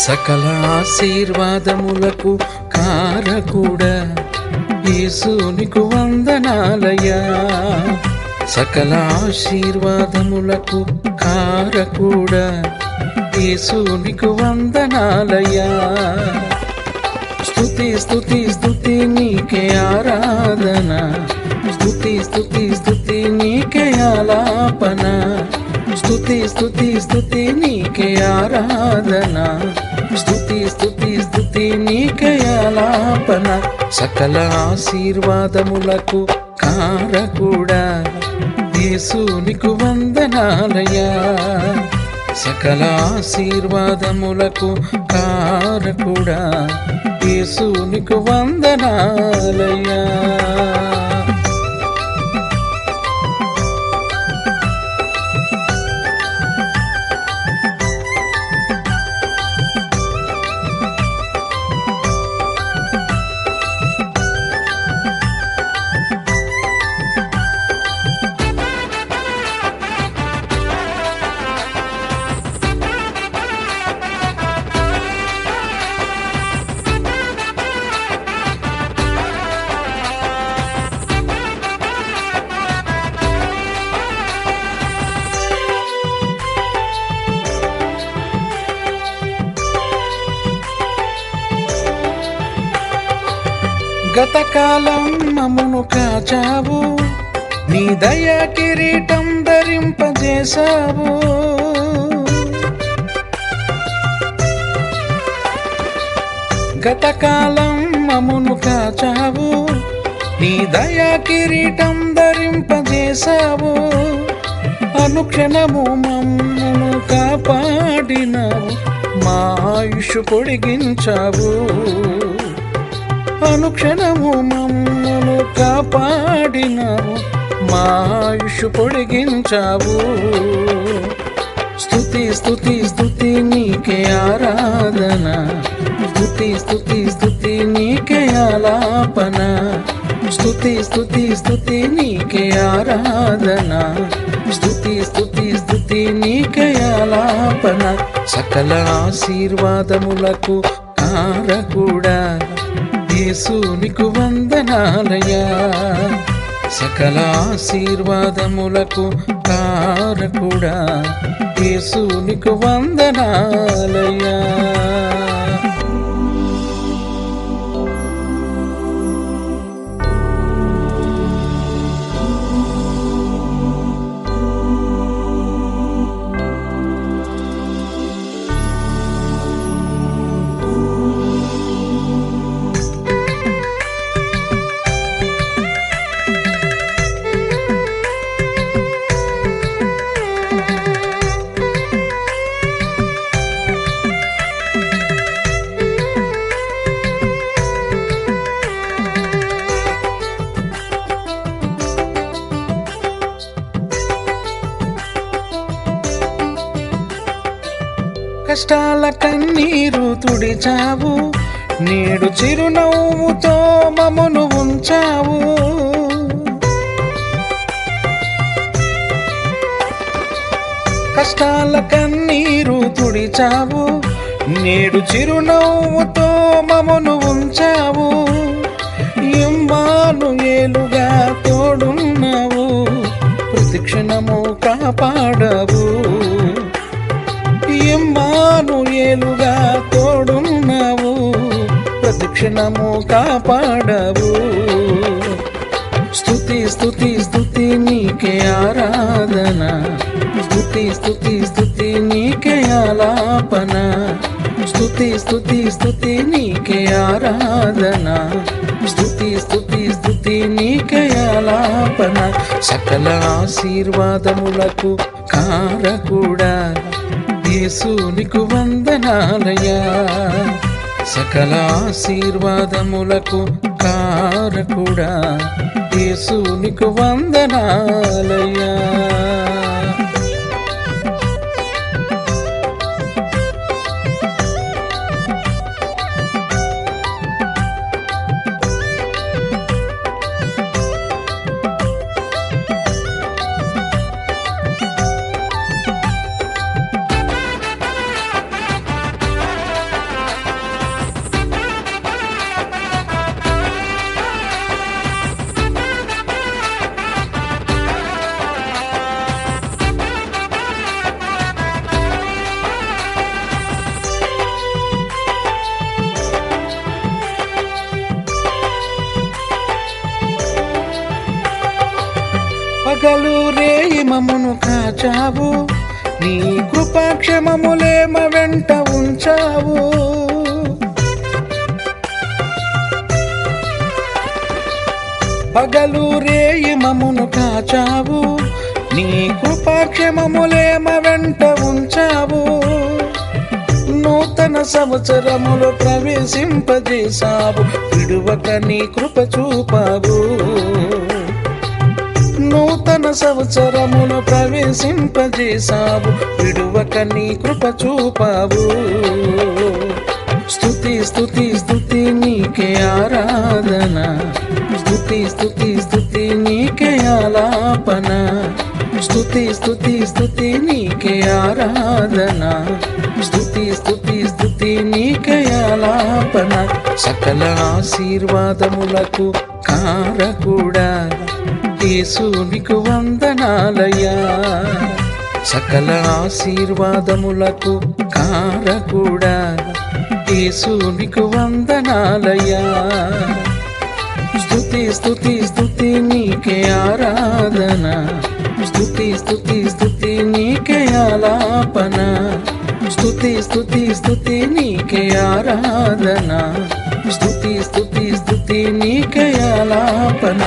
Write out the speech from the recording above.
సకల ఆశీర్వాదములకు కారకుడా యేసునికు వందనాలయ్యా. సకల ఆశీర్వాదములకు కారకుడా యేసునికు వందనాలయ్యా. స్తుతి స్తుతి స్తుతి నీకే ఆరాధన, స్తుతి స్తుతి స్తుతి నీకే ఆలాపన, స్తుతి స్తుతి స్తుతి నీకే ఆరాధన, స్తుతి స్తుతి స్తుతి నీకే ఆలాపన. సకల ఆశీర్వాదములకు కారకుడా యేసునికు వందనాలయ్యా. సకల ఆశీర్వాదములకు కారకుడా యేసునికు వందనాలయ్యా. గతకాలం మమ్మును కాచావు, నీ దయా కిరీటం ధరింపజేశావు. గతకాలం మమ్మును కాచావు, నీ దయా కిరీటం ధరింపజేశావు. అనుక్షణము మమ్మును కాపాడినావు, మా ఆయుష్ పొడిగించావు. అనుక్షణము మమ్మను కాపాడినావు, మా ఆయుష్ పొడిగించావు. స్తుతి స్తుతి స్తుతి నీకే ఆరాధన, స్తుతి స్తుతి స్తుతి నీకే ఆలాపన, స్తుతి స్తుతి స్తుతి నీకే ఆరాధన, స్తుతి స్తుతి స్తుతి నీకే ఆలాపన. సకల ఆశీర్వాదములకు కారకుడా యేసునికు వందనాలయ్యా. సకల ఆశీర్వాదములకు కారకుడా యేసునికు వందనాలయ్యా. కష్టాల కన్నీరు తుడిచావు, నేడు చిరునవ్వుతో మమ్మును ఉంచావు. కష్టాల కన్నీరు తుడిచావు, నేడు చిరునవ్వుతో మమ్మును ఉంచావు. ఇమ్మానుయేలుగా తోడున్నావు, ప్రతిక్షణము కాపాడవు. ఇమ్మానుయేలుగా తోడున్నావు, ప్రతిక్షణము కాపాడవు. స్తుతి స్తుతి స్తుతి నీకే ఆరాధన, స్తుతి స్తుతి స్తుతి నీకే ఆలాపన, స్తుతి స్తుతి స్తుతి నీకే ఆరాధన, స్తుతి స్తుతి స్తుతి నీకే ఆలాపన. సకల ఆశీర్వాదములకు కారకుడా యేసునికు వందనాలయ్యా. సకల ఆశీర్వాదములకు కారకుడా యేసునికు వందనాలయ్యా. పగలు రేయి మమ్మును కాచావు, నీ కృపాక్షమములేమ వెంట ఉంచావు. పగలు రేయి మమ్మును కాచావు, నీ కృపాక్షమములేమ వెంట ఉంచావు. నూతన సంవత్సరములో ప్రవేశింపజేశావు, విడువక నీ కృప చూపావు. నూతన సంవత్సరములో ప్రవేశింపజేశావు, విడువక నీ కృప చూపావు. స్తుతి స్తుతి స్తుతి నీకే ఆరాధన, స్తుతి స్తుతి స్తుతి నీకే ఆలాపన. స్తుతి స్తుతి స్తుతి నీకే ఆరాధన, స్తుతి స్తుతి స్తుతి నీకే ఆలాపన. సకల ఆశీర్వాదములకు కారకుడా యేసు నీకు వందనాలయ్యా. సకల ఆశీర్వాదములకు కారకుడా యేసు నీకు వందనాలయ్యా. స్తుతి స్తుతి స్తుతి నీకే ఆరాధన, స్తుతి స్తుతి స్తుతి నీకే ఆలాపన. స్తుతి స్తుతి స్తుతి నీకే ఆరాధన, స్తుతి స్తుతి స్తుతి నీకే ఆలాపన.